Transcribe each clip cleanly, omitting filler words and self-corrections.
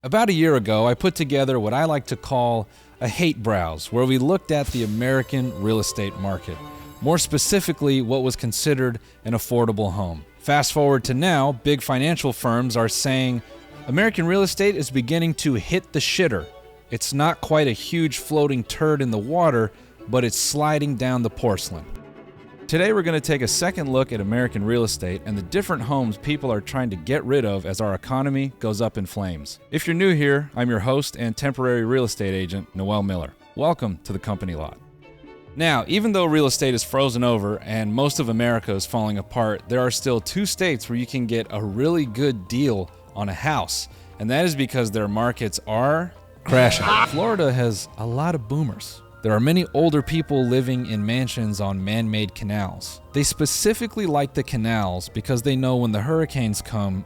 About a year ago, I put together what I like to call a hate browse, where we looked at the American real estate market. More specifically, what was considered an affordable home. Fast forward to now, big financial firms are saying American real estate is beginning to hit the shitter. It's not quite a huge floating turd in the water, but it's sliding down the porcelain. Today we're going to take a second look at American real estate and the different homes people are trying to get rid of as our economy goes up in flames. If you're new here, I'm your host and temporary real estate agent, Noel Miller. Welcome to the company lot. Now, even though real estate is frozen over and most of America is falling apart, there are still two states where you can get a really good deal on a house, and that is because their markets are crashing. Florida has a lot of boomers. There are many older people living in mansions on man-made canals. They specifically like the canals because they know when the hurricanes come,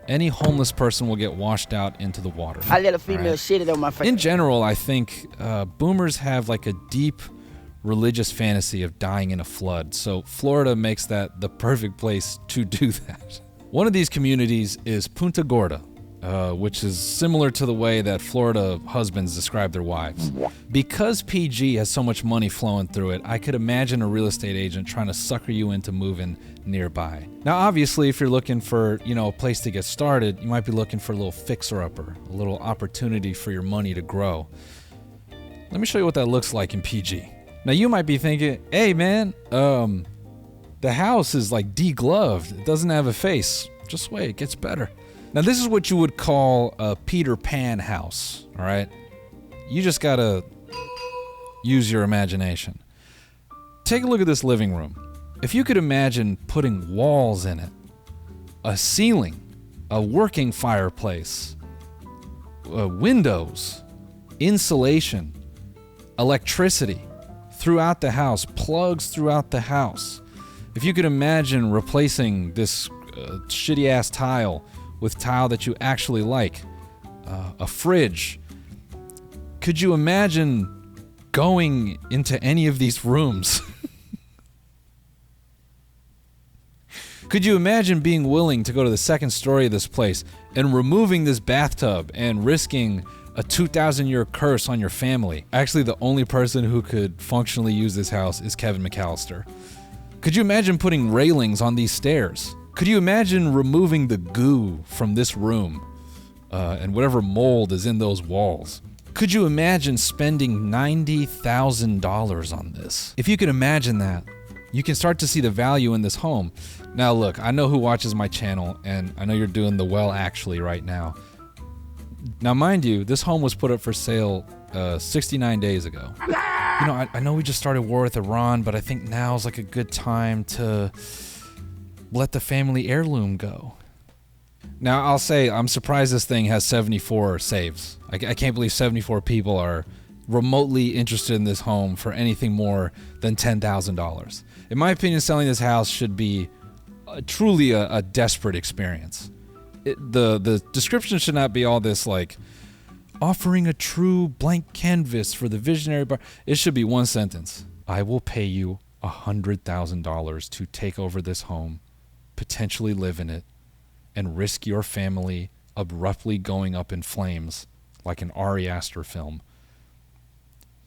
any homeless person will get washed out into the water. I let a female shit it on my face. In general, I think boomers have like a deep religious fantasy of dying in a flood, so Florida makes that the perfect place to do that. One of these communities is Punta Gorda, which is similar to the way that Florida husbands describe their wives. Because PG has so much money flowing through it, I could imagine a real estate agent trying to sucker you into moving nearby. Now, obviously, if you're looking for, a place to get started, you might be looking for a little fixer-upper, a little opportunity for your money to grow. Let me show you what that looks like in PG. Now, you might be thinking, hey, man, the house is like degloved. It doesn't have a face. Just wait, it gets better. Now, this is what you would call a Peter Pan house, all right? You just gotta use your imagination. Take a look at this living room. If you could imagine putting walls in it, a ceiling, a working fireplace, windows, insulation, electricity throughout the house, plugs throughout the house. If you could imagine replacing this shitty-ass tile with tile that you actually like, a fridge. Could you imagine going into any of these rooms? Could you imagine being willing to go to the second story of this place and removing this bathtub and risking a 2,000-year curse on your family? Actually, the only person who could functionally use this house is Kevin McAllister. Could you imagine putting railings on these stairs? Could you imagine removing the goo from this room and whatever mold is in those walls? Could you imagine spending $90,000 on this? If you can imagine that, you can start to see the value in this home. Now look, I know who watches my channel, and I know you're doing the well actually right now. Now mind you, this home was put up for sale 69 days ago. I know we just started war with Iran, but I think now's like a good time to let the family heirloom go. Now, I'll say I'm surprised this thing has 74 saves. I can't believe 74 people are remotely interested in this home for anything more than $10,000. In my opinion, selling this house should be truly a desperate experience. The description should not be all this like offering a true blank canvas for the visionary bar. It should be one sentence. I will pay you $100,000 to take over this home, potentially live in it, and risk your family abruptly going up in flames like an Ari Aster film,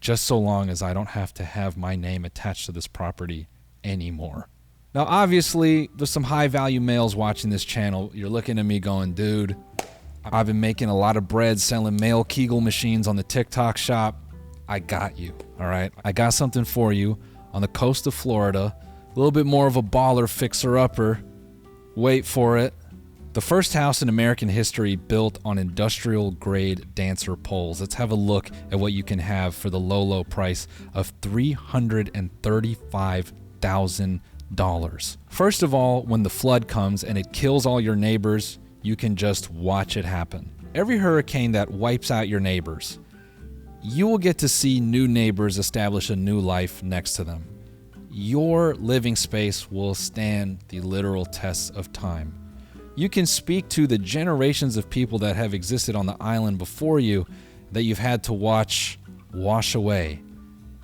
just so long as I don't have to have my name attached to this property anymore. Now, obviously, there's some high-value males watching this channel. You're looking at me going, dude, I've been making a lot of bread selling male Kegel machines on the TikTok shop. I got you, all right? I got something for you on the coast of Florida, a little bit more of a baller fixer-upper. Wait for it. The first house in American history built on industrial-grade dancer poles. Let's have a look at what you can have for the low, low price of $335,000. First of all, when the flood comes and it kills all your neighbors, you can just watch it happen. Every hurricane that wipes out your neighbors, you will get to see new neighbors establish a new life next to them. Your living space will stand the literal tests of time. You can speak to the generations of people that have existed on the island before you that you've had to watch wash away.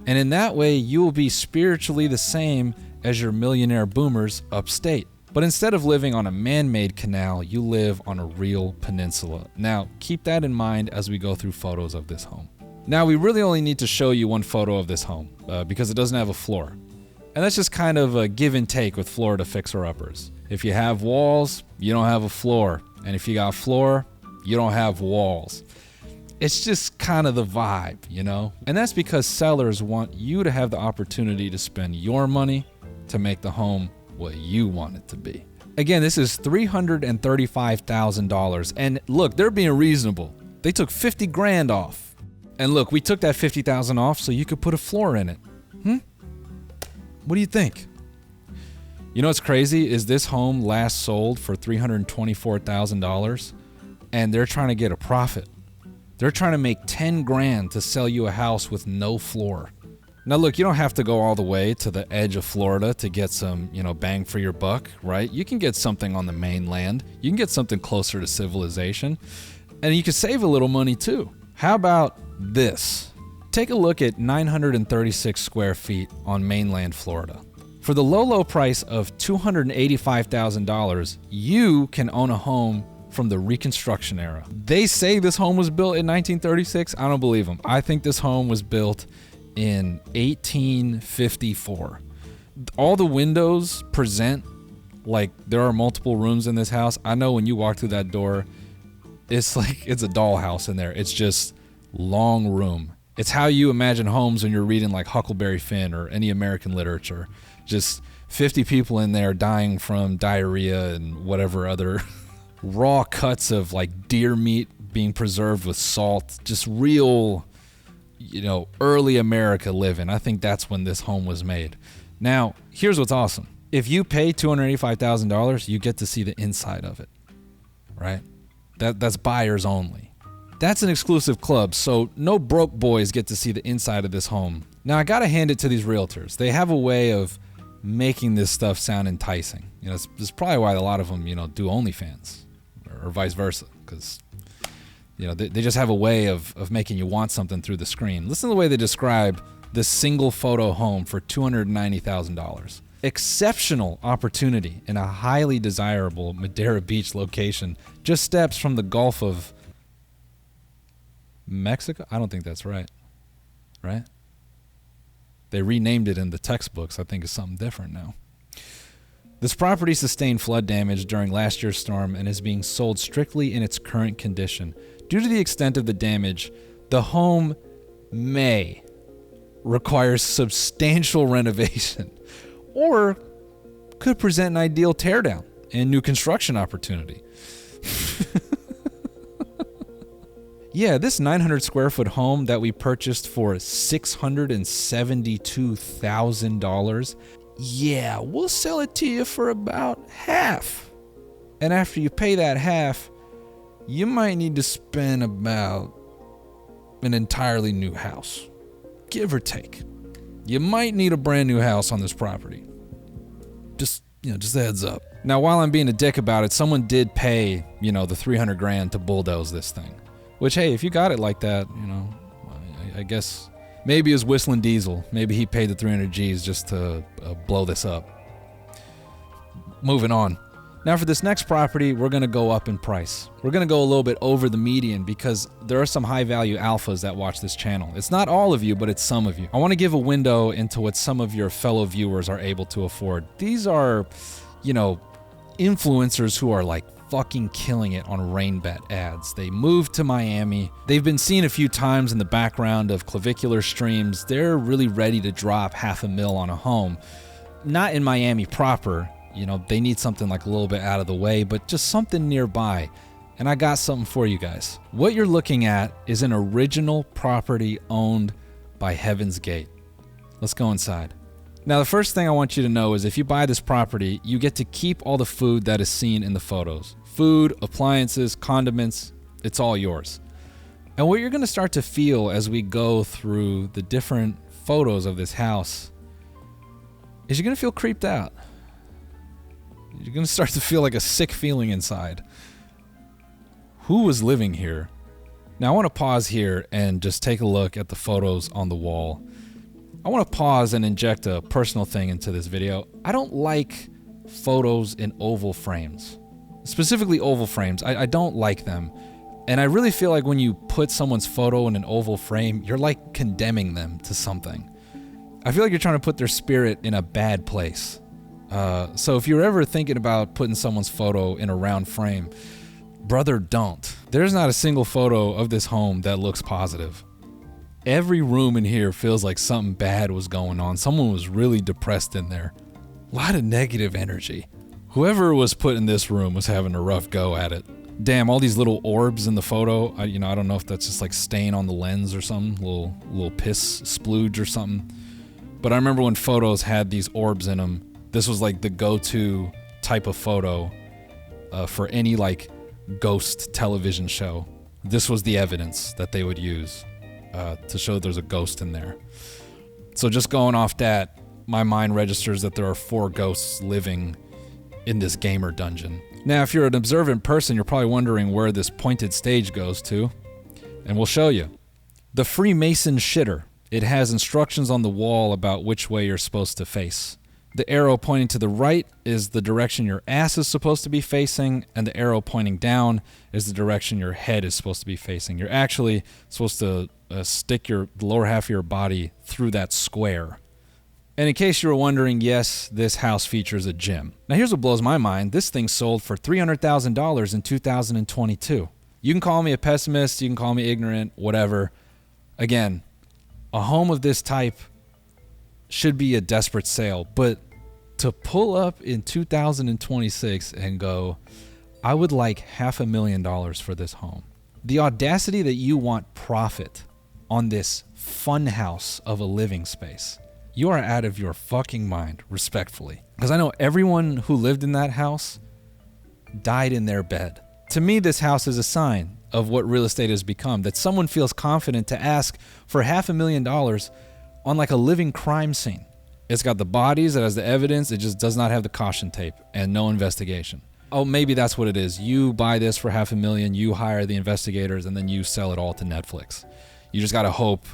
And in that way, you will be spiritually the same as your millionaire boomers upstate. But instead of living on a man-made canal, you live on a real peninsula. Now, keep that in mind as we go through photos of this home. Now, we really only need to show you one photo of this home because it doesn't have a floor. And that's just kind of a give and take with Florida fixer-uppers. If you have walls, you don't have a floor. And if you got floor, you don't have walls. It's just kind of the vibe, you know? And that's because sellers want you to have the opportunity to spend your money to make the home what you want it to be. Again, this is $335,000. And look, they're being reasonable. They took 50 grand off. And look, we took that 50,000 off so you could put a floor in it. What do you think? You know what's crazy is this home last sold for $324,000 and they're trying to get a profit. They're trying to make 10 grand to sell you a house with no floor. Now look, you don't have to go all the way to the edge of Florida to get some, bang for your buck, right? You can get something on the mainland. You can get something closer to civilization. And you can save a little money too. How about this? Take a look at 936 square feet on mainland Florida. For the low price of $285,000, you can own a home from the Reconstruction era. They say this home was built in 1936. I don't believe them. I think this home was built in 1854. All the windows present like there are multiple rooms in this house. I know when you walk through that door, it's like it's a dollhouse in there. It's just long room. It's how you imagine homes when you're reading like Huckleberry Finn or any American literature. Just 50 people in there dying from diarrhea and whatever other raw cuts of like deer meat being preserved with salt. Just real, early America living. I think that's when this home was made. Now, here's what's awesome. If you pay $285,000, you get to see the inside of it, right? That's buyers only. That's an exclusive club, so no broke boys get to see the inside of this home. Now, I gotta hand it to these realtors. They have a way of making this stuff sound enticing. This is probably why a lot of them, do OnlyFans or vice versa, because, they just have a way of making you want something through the screen. Listen to the way they describe this single photo home for $290,000. Exceptional opportunity in a highly desirable Madeira Beach location, just steps from the Gulf of Mexico? I don't think that's right. Right? They renamed it in the textbooks. I think it's something different now. This property sustained flood damage during last year's storm and is being sold strictly in its current condition. Due to the extent of the damage, the home may require substantial renovation or could present an ideal teardown and new construction opportunity. Yeah, this 900 square foot home that we purchased for $672,000, yeah, we'll sell it to you for about half. And after you pay that half, you might need to spend about an entirely new house, give or take. You might need a brand new house on this property. Just a heads up. Now, while I'm being a dick about it, someone did pay, the 300 grand to bulldoze this thing. Which, hey, if you got it like that, I guess maybe it was Whistling Diesel. Maybe he paid the 300 G's just to blow this up. Moving on. Now for this next property, we're going to go up in price. We're going to go a little bit over the median because there are some high value alphas that watch this channel. It's not all of you, but it's some of you. I want to give a window into what some of your fellow viewers are able to afford. These are, influencers who are like fucking killing it on RainBet ads. They moved to Miami. They've been seen a few times in the background of clavicular streams. They're really ready to drop $500,000 on a home. Not in Miami proper. They need something like a little bit out of the way, but just something nearby. And I got something for you guys. What you're looking at is an original property owned by Heaven's Gate. Let's go inside. Now, the first thing I want you to know is if you buy this property, you get to keep all the food that is seen in the photos. Food, appliances, condiments, it's all yours. And what you're going to start to feel as we go through the different photos of this house is you're going to feel creeped out. You're going to start to feel like a sick feeling inside. Who was living here? Now, I want to pause here and just take a look at the photos on the wall. I want to pause and inject a personal thing into this video. I don't like photos in oval frames. Specifically oval frames. I don't like them. And I really feel like when you put someone's photo in an oval frame, you're like condemning them to something. I feel like you're trying to put their spirit in a bad place. So if you're ever thinking about putting someone's photo in a round frame, brother, don't. There's not a single photo of this home that looks positive. Every room in here feels like something bad was going on. Someone was really depressed in there. A lot of negative energy. Whoever was put in this room was having a rough go at it. Damn, all these little orbs in the photo. I don't know if that's just like stain on the lens or something, little piss splooge or something. But I remember when photos had these orbs in them, this was like the go-to type of photo for any like ghost television show. This was the evidence that they would use to show there's a ghost in there. So just going off that, my mind registers that there are 4 ghosts living in this gamer dungeon. Now, if you're an observant person, you're probably wondering where this pointed stage goes to, and we'll show you. The Freemason shitter. It has instructions on the wall about which way you're supposed to face. The arrow pointing to the right is the direction your ass is supposed to be facing, and the arrow pointing down is the direction your head is supposed to be facing. You're actually supposed to stick the lower half of your body through that square. And in case you were wondering, yes, this house features a gym. Now here's what blows my mind. This thing sold for $300,000 in 2022. You can call me a pessimist, you can call me ignorant, whatever. Again, a home of this type should be a desperate sale, but to pull up in 2026 and go, I would like $500,000 for this home. The audacity that you want profit on this fun house of a living space. You are out of your fucking mind, respectfully. Because I know everyone who lived in that house died in their bed. To me, this house is a sign of what real estate has become, that someone feels confident to ask for $500,000 on like a living crime scene. It's got the bodies, it has the evidence, it just does not have the caution tape and no investigation. Oh, maybe that's what it is. You buy this for $500,000, you hire the investigators, and then you sell it all to Netflix. You just gotta hope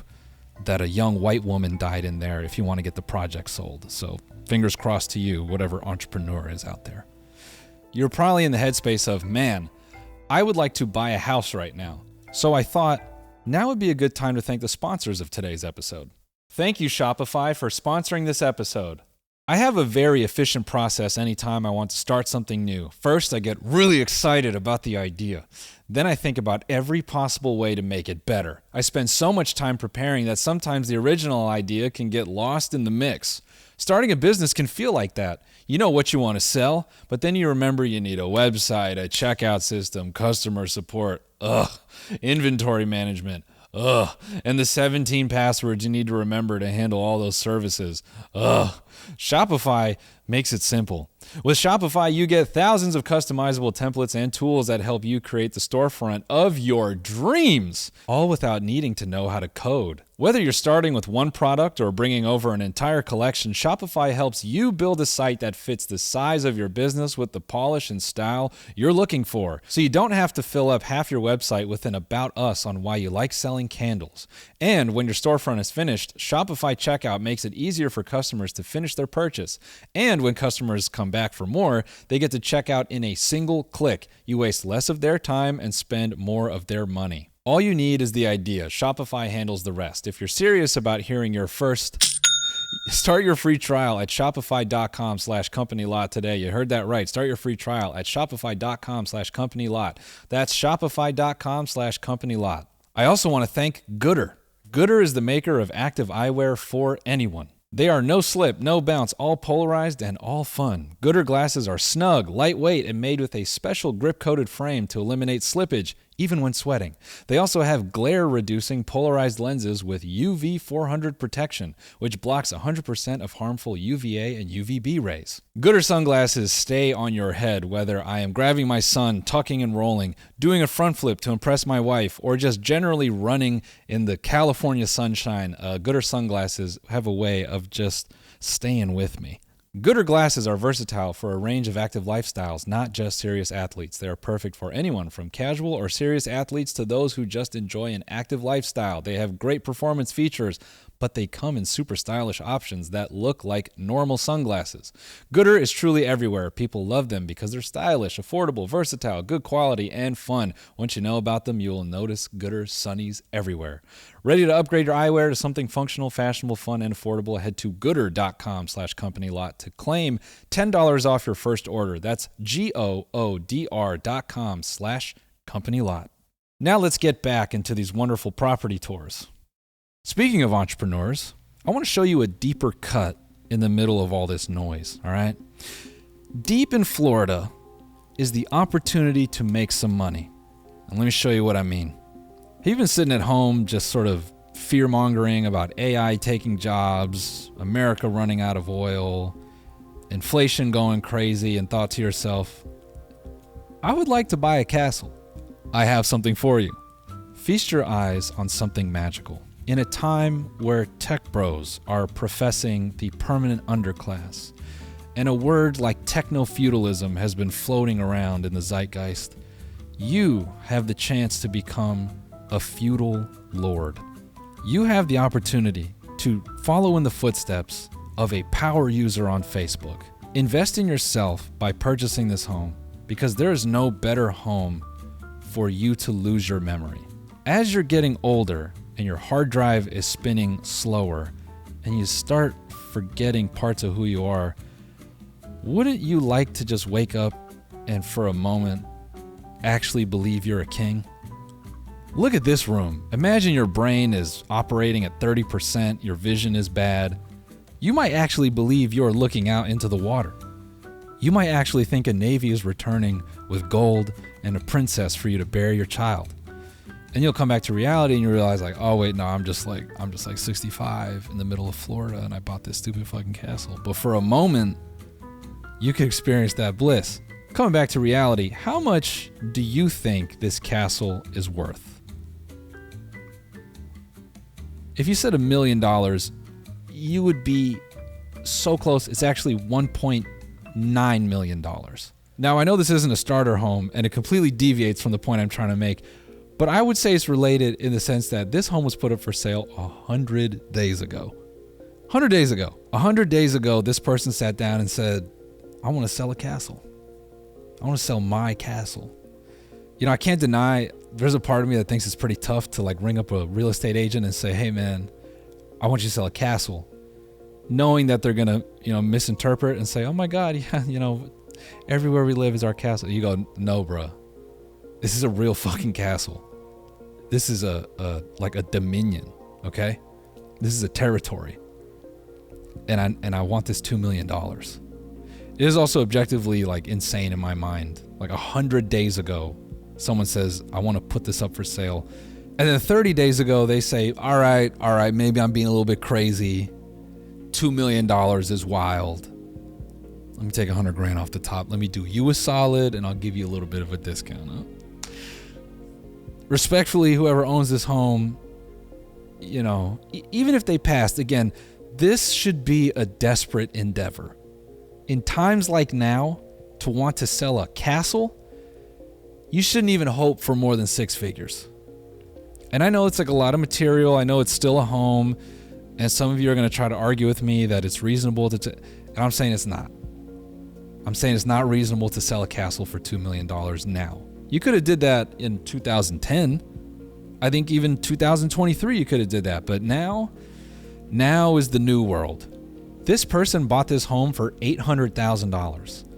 that a young white woman died in there if you want to get the project sold. So fingers crossed to you, whatever entrepreneur is out there. You're probably in the headspace of, man, I would like to buy a house right now. So I thought now would be a good time to thank the sponsors of today's episode. Thank you, Shopify, for sponsoring this episode. I have a very efficient process anytime I want to start something new. First, I get really excited about the idea. Then I think about every possible way to make it better. I spend so much time preparing that sometimes the original idea can get lost in the mix. Starting a business can feel like that. You know what you want to sell, but then you remember you need a website, a checkout system, customer support, inventory management, and the 17 passwords you need to remember to handle all those services. Shopify makes it simple. With Shopify, you get thousands of customizable templates and tools that help you create the storefront of your dreams, all without needing to know how to code. Whether you're starting with one product or bringing over an entire collection, Shopify helps you build a site that fits the size of your business with the polish and style you're looking for. So you don't have to fill up half your website with an about us on why you like selling candles. And when your storefront is finished, Shopify checkout makes it easier for customers to finish their purchase. And when customers come back for more, they get to check out in a single click. You waste less of their time and spend more of their money. All you need is the idea. Shopify handles the rest. If you're serious about hearing your first, start your free trial at shopify.com/companylot today. You heard that right. Start your free trial at shopify.com/companylot. That's shopify.com/companylot. I also want to thank Gooder. Gooder is the maker of active eyewear for anyone. They are no slip, no bounce, all polarized and all fun. Gooder glasses are snug, lightweight, and made with a special grip-coated frame to eliminate slippage, even when sweating. They also have glare-reducing polarized lenses with UV 400 protection, which blocks 100% of harmful UVA and UVB rays. Gooder sunglasses stay on your head, whether I am grabbing my son, tucking and rolling, doing a front flip to impress my wife, or just generally running in the California sunshine. Gooder sunglasses have a way of just staying with me. Gooder glasses are versatile for a range of active lifestyles, not just serious athletes. They are perfect for anyone from casual or serious athletes to those who just enjoy an active lifestyle. They have great performance features, but they come in super stylish options that look like normal sunglasses. Gooder is truly everywhere. People love them because they're stylish, affordable, versatile, good quality, and fun. Once you know about them, you will notice Gooder sunnies everywhere. Ready to upgrade your eyewear to something functional, fashionable, fun, and affordable? Head to gooder.com/companylot to claim $10 off your first order. That's GOODR.com/companylot. Now let's get back into these wonderful property tours. Speaking of entrepreneurs, I want to show you a deeper cut in the middle of all this noise, all right? Deep in Florida is the opportunity to make some money. And let me show you what I mean. You've been sitting at home just sort of fear-mongering about AI taking jobs, America running out of oil, inflation going crazy, and thought to yourself, I would like to buy a castle. I have something for you. Feast your eyes on something magical. In a time where tech bros are professing the permanent underclass, and a word like techno-feudalism has been floating around in the zeitgeist, you have the chance to become a feudal lord. You have the opportunity to follow in the footsteps of a power user on Facebook. Invest in yourself by purchasing this home, because there is no better home for you to lose your memory. As you're getting older, and your hard drive is spinning slower, and you start forgetting parts of who you are, wouldn't you like to just wake up and for a moment actually believe you're a king? Look at this room. Imagine your brain is operating at 30%, your vision is bad. You might actually believe you're looking out into the water. You might actually think a navy is returning with gold and a princess for you to bear your child. And you'll come back to reality and you realize like, oh wait, no, I'm just like 65 in the middle of Florida and I bought this stupid fucking castle. But for a moment, you could experience that bliss. Coming back to reality, how much do you think this castle is worth? If you said $1 million, you would be so close. It's actually $1.9 million. Now, I know this isn't a starter home and it completely deviates from the point I'm trying to make, but I would say it's related in the sense that this home was put up for sale 100 days ago. 100 days ago. 100 days ago, this person sat down and said, I want to sell a castle. I want to sell my castle. You know, I can't deny there's a part of me that thinks it's pretty tough to like ring up a real estate agent and say, hey man, I want you to sell a castle. Knowing that they're going to, misinterpret and say, oh my God, yeah, everywhere we live is our castle. You go, no, bruh. This is a real fucking castle. This is a dominion, okay? This is a territory. And I want this $2 million. It is also objectively like insane in my mind. Like 100 days ago, someone says, I want to put this up for sale. And then 30 days ago, they say, all right, maybe I'm being a little bit crazy. $2 million is wild. Let me take $100,000 off the top. Let me do you a solid and I'll give you a little bit of a discount. Huh? Respectfully, whoever owns this home, even if they passed, again, this should be a desperate endeavor. In times like now, to want to sell a castle, you shouldn't even hope for more than 6 figures. And I know it's like a lot of material. I know it's still a home. And some of you are going to try to argue with me that it's reasonable and I'm saying it's not. I'm saying it's not reasonable to sell a castle for $2 million now. You could have did that in 2010. I think even 2023 you could have did that. But now is the new world. This person bought this home for $800,000.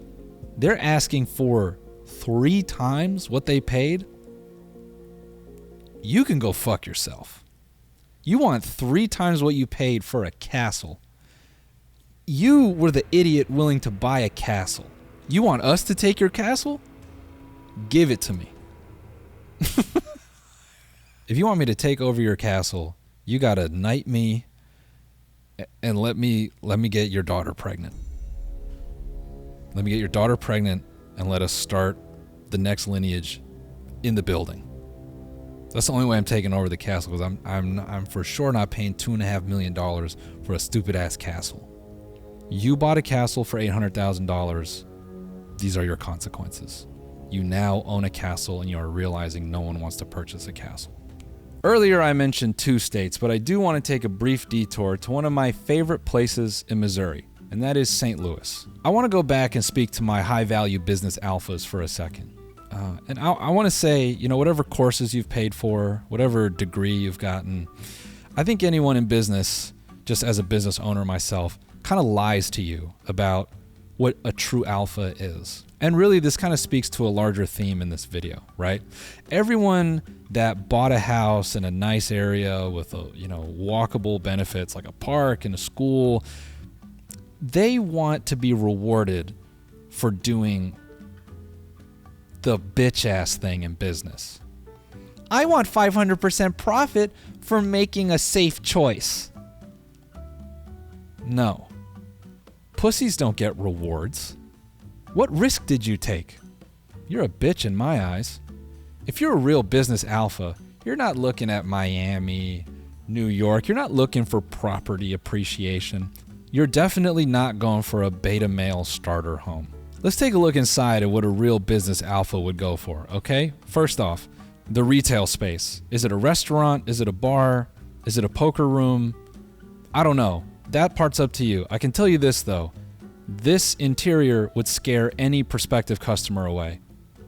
They're asking for 3 times what they paid. You can go fuck yourself. You want 3 times what you paid for a castle. You were the idiot willing to buy a castle. You want us to take your castle? Give it to me. If you want me to take over your castle, you gotta knight me and let me get your daughter pregnant. Let me get your daughter pregnant and let us start the next lineage in the building. That's the only way I'm taking over the castle, because I'm for sure not paying $2.5 million for a stupid ass castle. You bought a castle for $800,000. These are your consequences. You now own a castle and you are realizing no one wants to purchase a castle. Earlier I mentioned 2 states, but I do want to take a brief detour to one of my favorite places in Missouri, and that is St. Louis. I want to go back and speak to my high-value business alphas for a second. And I want to say, whatever courses you've paid for, whatever degree you've gotten, I think anyone in business, just as a business owner myself, kind of lies to you about what a true alpha is. And really, this kind of speaks to a larger theme in this video, right? Everyone that bought a house in a nice area with walkable benefits like a park and a school, they want to be rewarded for doing the bitch-ass thing in business. I want 500% profit for making a safe choice. No. Pussies don't get rewards. What risk did you take? You're a bitch in my eyes. If you're a real business alpha, you're not looking at Miami, New York. You're not looking for property appreciation. You're definitely not going for a beta male starter home. Let's take a look inside at what a real business alpha would go for, okay? First off, the retail space. Is it a restaurant? Is it a bar? Is it a poker room? I don't know. That part's up to you. I can tell you this, though. This interior would scare any prospective customer away.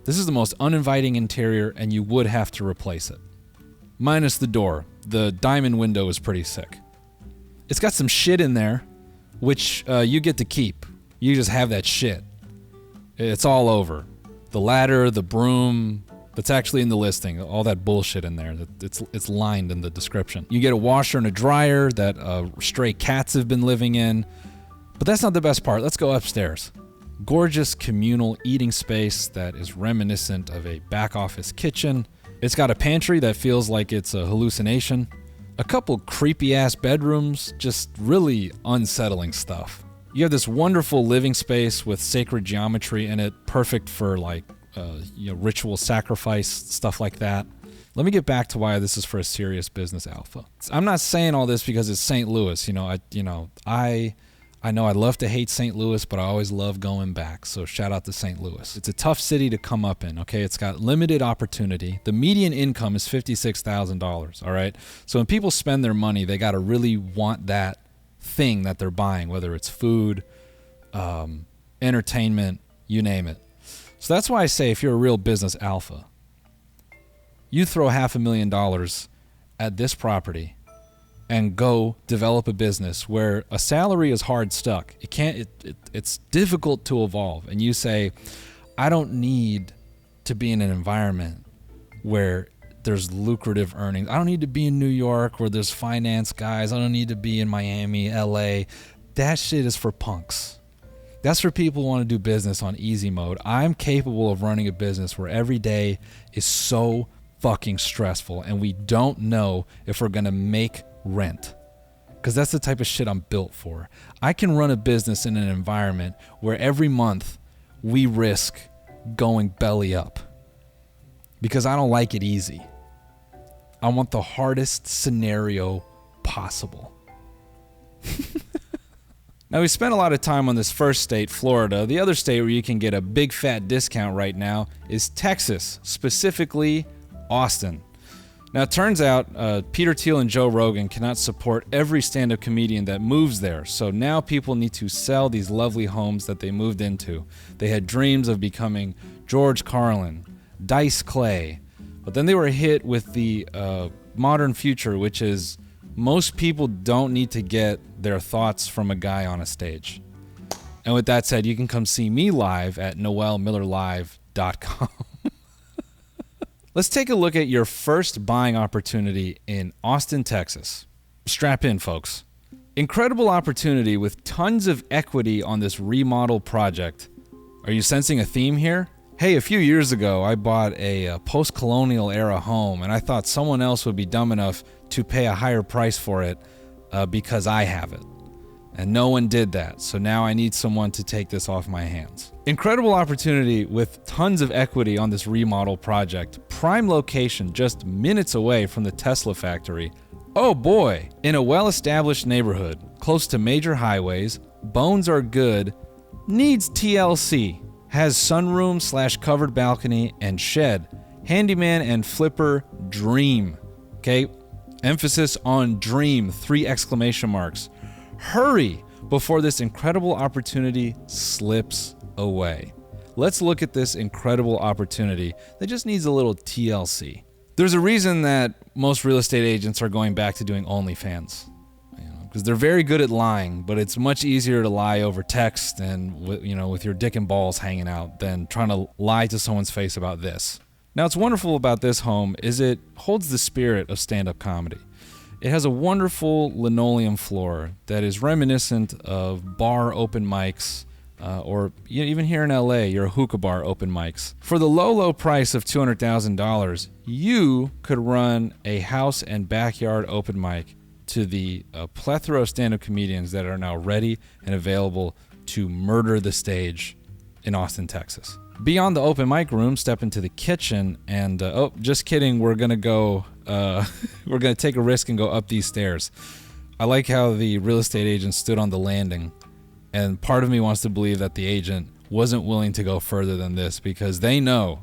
This is the most uninviting interior, and you would have to replace it. Minus the door. The diamond window is pretty sick. It's got some shit in there, which you get to keep. You just have that shit. It's all over. The ladder, the broom, that's actually in the listing. All that bullshit in there. It's lined in the description. You get a washer and a dryer that stray cats have been living in. But that's not the best part. Let's go upstairs. Gorgeous communal eating space that is reminiscent of a back office kitchen. It's got a pantry that feels like it's a hallucination. A couple creepy ass bedrooms, just really unsettling stuff. You have this wonderful living space with sacred geometry in it, perfect for ritual sacrifice, stuff like that. Let me get back to why this is for a serious business alpha. I'm not saying all this because it's St. Louis. I know I love to hate St. Louis, but I always love going back. So shout out to St. Louis. It's a tough city to come up in, okay? It's got limited opportunity. The median income is $56,000, all right? So when people spend their money, they got to really want that thing that they're buying, whether it's food, entertainment, you name it. So that's why I say if you're a real business alpha, you throw $500,000 at this property and go develop a business where a salary is hard stuck. It's difficult to evolve. And you say, I don't need to be in an environment where there's lucrative earnings. I don't need to be in New York where there's finance guys. I don't need to be in Miami, LA. That shit is for punks. That's for people who want to do business on easy mode. I'm capable of running a business where every day is so fucking stressful and we don't know if we're going to make rent. Because that's the type of shit I'm built for. I can run a business in an environment where every month we risk going belly up. Because I don't like it easy. I want the hardest scenario possible. Now, we spent a lot of time on this first state, Florida. The other state where you can get a big fat discount right now is Texas, specifically Austin. Now, it turns out Peter Thiel and Joe Rogan cannot support every stand-up comedian that moves there. So now people need to sell these lovely homes that they moved into. They had dreams of becoming George Carlin, Dice Clay. But then they were hit with the modern future, which is most people don't need to get their thoughts from a guy on a stage. And with that said, you can come see me live at noelmillerlive.com. Let's take a look at your first buying opportunity in Austin, Texas. Strap in, folks. Incredible opportunity with tons of equity on this remodel project. Are you sensing a theme here? Hey, a few years ago, I bought a post-colonial era home, and I thought someone else would be dumb enough to pay a higher price for it because I have it. And no one did that, so now I need someone to take this off my hands. Incredible opportunity with tons of equity on this remodel project. Prime location, just minutes away from the Tesla factory. Oh boy! In a well-established neighborhood, close to major highways, bones are good, needs TLC. Has sunroom / covered balcony and shed. Handyman and flipper dream. Okay, Okay? Emphasis on dream, 3 exclamation marks. Hurry before this incredible opportunity slips away. Let's look at this incredible opportunity that just needs a little TLC. There's a reason that most real estate agents are going back to doing OnlyFans. Because they're very good at lying, but it's much easier to lie over text and with your dick and balls hanging out than trying to lie to someone's face about this. Now, what's wonderful about this home is it holds the spirit of stand-up comedy. It has a wonderful linoleum floor that is reminiscent of bar open mics, or even here in LA, your hookah bar open mics. For the low price of $200,000, you could run a house and backyard open mic to the plethora of stand-up comedians that are now ready and available to murder the stage in Austin, Texas. Beyond the open mic room, step into the kitchen and, oh, just kidding, we're gonna go, we're gonna take a risk and go up these stairs. I like how the real estate agent stood on the landing, and part of me wants to believe that the agent wasn't willing to go further than this because they know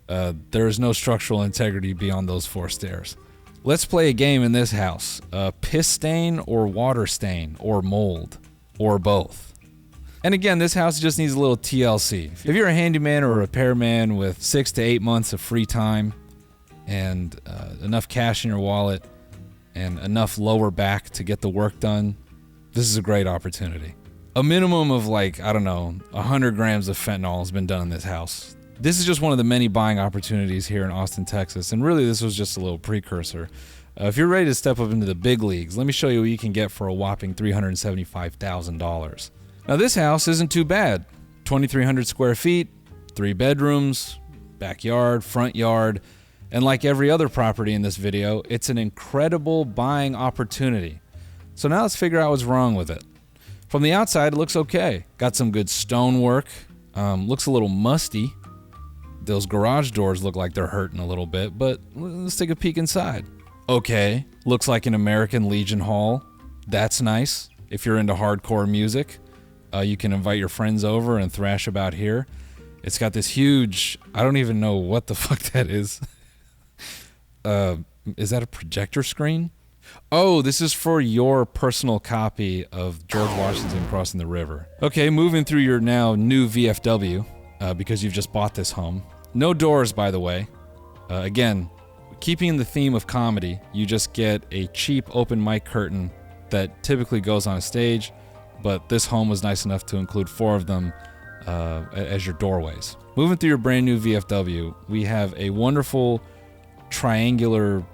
there is no structural integrity beyond those 4 stairs. Let's play a game in this house. Piss stain or water stain or mold or both. And again, this house just needs a little TLC. If you're a handyman or a repairman with 6 to 8 months of free time and enough cash in your wallet and enough lower back to get the work done, this is a great opportunity. A minimum of 100 grams of fentanyl has been done in this house. This is just one of the many buying opportunities here in Austin, Texas, and really this was just a little precursor. If you're ready to step up into the big leagues, let me show you what you can get for a whopping $375,000. Now this house isn't too bad. 2,300 square feet, 3 bedrooms, backyard, front yard, and like every other property in this video, it's an incredible buying opportunity. So now let's figure out what's wrong with it. From the outside, it looks okay. Got some good stonework, looks a little musty. Those garage doors look like they're hurting a little bit, but let's take a peek inside. Okay, looks like an American Legion Hall. That's nice. If you're into hardcore music, you can invite your friends over and thrash about here. It's got this huge, I don't even know what the fuck that is. Is that a projector screen? Oh, this is for your personal copy of George Washington crossing the river. Okay, moving through your now new VFW. Because you've just bought this home. No doors, by the way. Again, keeping the theme of comedy, you just get a cheap open mic curtain that typically goes on a stage, but this home was nice enough to include 4 of them as your doorways. Moving through your brand new VFW, we have a wonderful triangular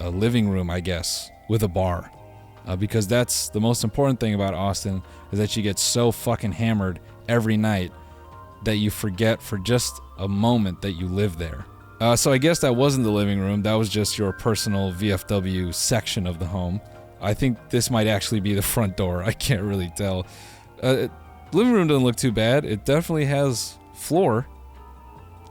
living room, I guess, with a bar. Because that's the most important thing about Austin, is that you get so fucking hammered every night that you forget for just a moment that you live there. So I guess that wasn't the living room. That was just your personal VFW section of the home. I think this might actually be the front door. I can't really tell. Living room doesn't look too bad. It definitely has floor.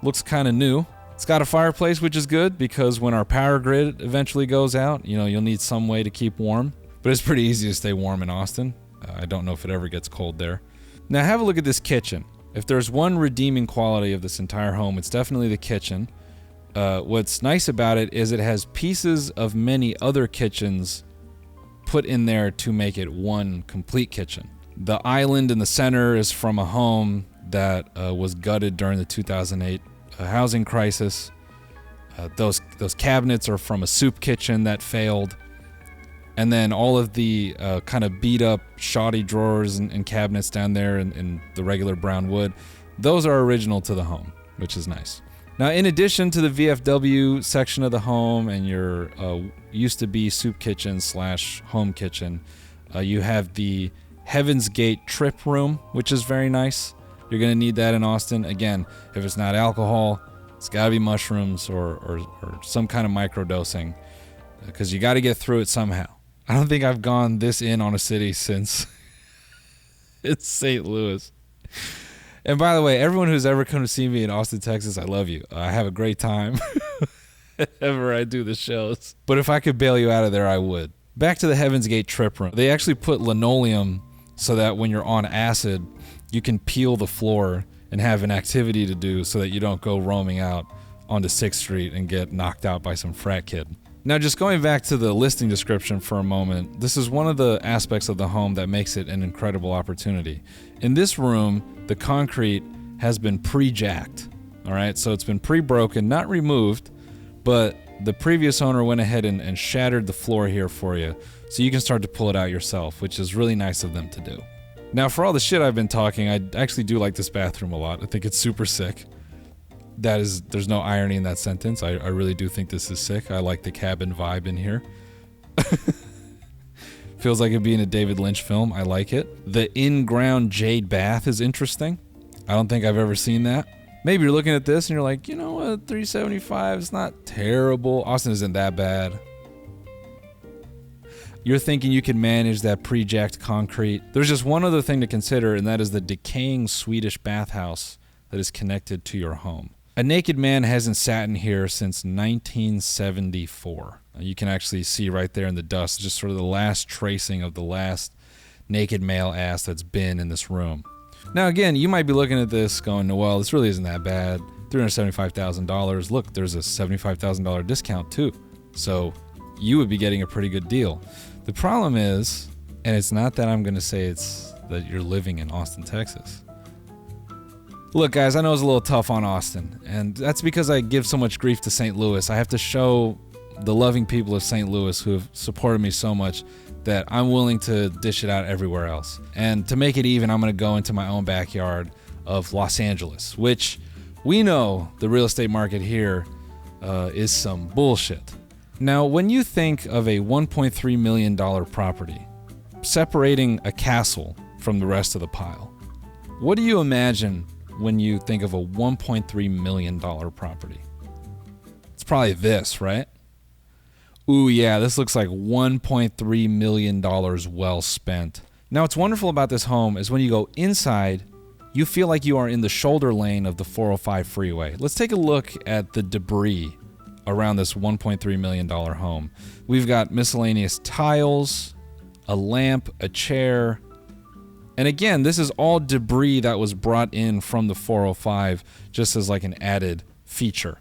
Looks kind of new. It's got a fireplace, which is good because when our power grid eventually goes out, you'll need some way to keep warm. But it's pretty easy to stay warm in Austin. I don't know if it ever gets cold there. Now have a look at this kitchen. If there's one redeeming quality of this entire home, it's definitely the kitchen. What's nice about it is it has pieces of many other kitchens put in there to make it one complete kitchen. The island in the center is from a home that was gutted during the 2008 housing crisis. Those cabinets are from a soup kitchen that failed. And then all of the kind of beat up, shoddy drawers and cabinets down there in the regular brown wood, those are original to the home, which is nice. Now, in addition to the VFW section of the home and your used to be soup kitchen / home kitchen, you have the Heaven's Gate trip room, which is very nice. You're going to need that in Austin. Again, if it's not alcohol, it's got to be mushrooms or some kind of microdosing, because you got to get through it somehow. I don't think I've gone this in on a city since it's St. Louis. And by the way, everyone who's ever come to see me in Austin, Texas, I love you. I have a great time whenever I do the shows. But if I could bail you out of there, I would. Back to the Heaven's Gate trip room. They actually put linoleum so that when you're on acid, you can peel the floor and have an activity to do so that you don't go roaming out onto 6th Street and get knocked out by some frat kid. Now, just going back to the listing description for a moment, this is one of the aspects of the home that makes it an incredible opportunity. In this room, the concrete has been pre-jacked, all right? So it's been pre-broken, not removed, but the previous owner went ahead and shattered the floor here for you, so you can start to pull it out yourself, which is really nice of them to do. Now, for all the shit I've been talking, I actually do like this bathroom a lot. I think it's super sick. There's no irony in that sentence. I really do think this is sick. I like the cabin vibe in here. Feels like it'd be in a David Lynch film. I like it. The in-ground jade bath is interesting. I don't think I've ever seen that. Maybe you're looking at this and you're like, you know what, $375 is not terrible. Austin isn't that bad. You're thinking you can manage that pre-jacked concrete. There's just one other thing to consider, and that is the decaying Swedish bathhouse that is connected to your home. A naked man hasn't sat in here since 1974. You can actually see right there in the dust, just sort of the last tracing of the last naked male ass that's been in this room. Now again, you might be looking at this going, Noel, this really isn't that bad. $375,000. Look, there's a $75,000 discount too. So you would be getting a pretty good deal. The problem is, and it's not that I'm going to say it's that you're living in Austin, Texas. Look, guys, I know it's a little tough on Austin, and that's because I give so much grief to St. Louis. I have to show the loving people of St. Louis who have supported me so much that I'm willing to dish it out everywhere else. And to make it even, I'm going to go into my own backyard of Los Angeles, which we know the real estate market here is some bullshit. Now, when you think of a $1.3 million property, separating a castle from the rest of the pile, what do you imagine when you think of a $1.3 million property? It's probably this, right? Ooh, yeah, this looks like $1.3 million well spent. Now, what's wonderful about this home is when you go inside, you feel like you are in the shoulder lane of the 405 freeway. Let's take a look at the debris around this $1.3 million home. We've got miscellaneous tiles, a lamp, a chair. And again, this is all debris that was brought in from the 405 just as like an added feature.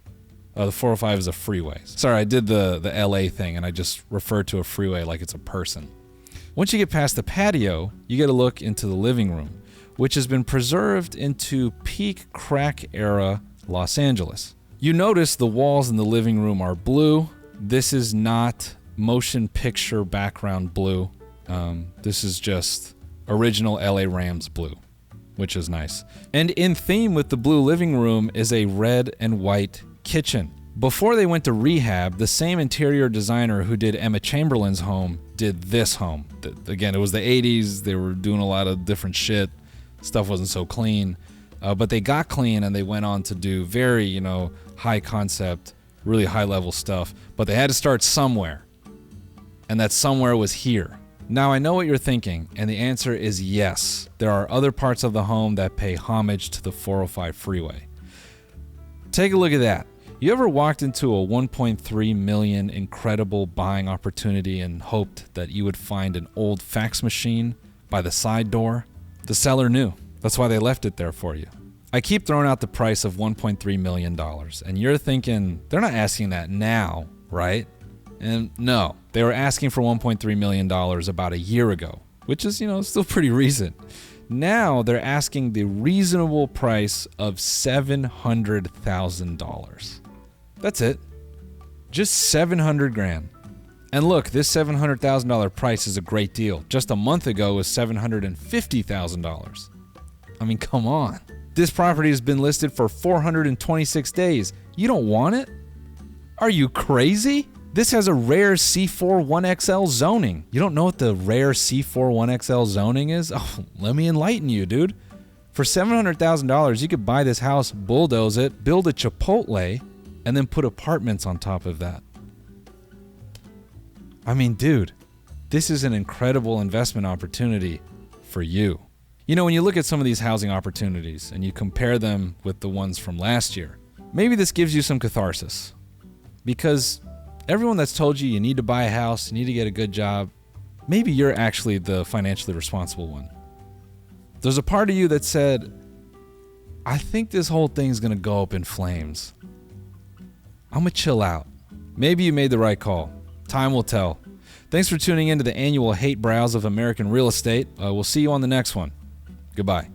The 405 is a freeway. Sorry, I did the LA thing and I just referred to a freeway like it's a person. Once you get past the patio, you get a look into the living room, which has been preserved into peak crack era Los Angeles. You notice the walls in the living room are blue. This is not motion picture background blue. This is just original LA Rams blue, which is nice. And in theme with the blue living room is a red and white kitchen. Before they went to rehab, the same interior designer who did Emma Chamberlain's home did this home. Again, it was the 80s. They were doing a lot of different shit. Stuff wasn't so clean. But they got clean and they went on to do very, high concept, really high level stuff. But they had to start somewhere. And that somewhere was here. Now, I know what you're thinking, and the answer is yes. There are other parts of the home that pay homage to the 405 freeway. Take a look at that. You ever walked into a 1.3 million incredible buying opportunity and hoped that you would find an old fax machine by the side door? The seller knew. That's why they left it there for you. I keep throwing out the price of $1.3 million, and you're thinking, they're not asking that now, right? And no, they were asking for $1.3 million about a year ago, which is, still pretty recent. Now they're asking the reasonable price of $700,000. That's it. Just $700,000. And look, this $700,000 price is a great deal. Just a month ago it was $750,000. I mean, come on. This property has been listed for 426 days. You don't want it? Are you crazy? This has a rare C4 1XL zoning. You don't know what the rare C4 1XL zoning is? Oh, let me enlighten you, dude. For $700,000, you could buy this house, bulldoze it, build a Chipotle, and then put apartments on top of that. I mean, dude, this is an incredible investment opportunity for you. When you look at some of these housing opportunities and you compare them with the ones from last year, maybe this gives you some catharsis. Because everyone that's told you need to buy a house, you need to get a good job, maybe you're actually the financially responsible one. There's a part of you that said, I think this whole thing's gonna go up in flames. I'm gonna chill out. Maybe you made the right call. Time will tell. Thanks for tuning in to the annual Hate Browse of American Real Estate. We'll see you on the next one. Goodbye.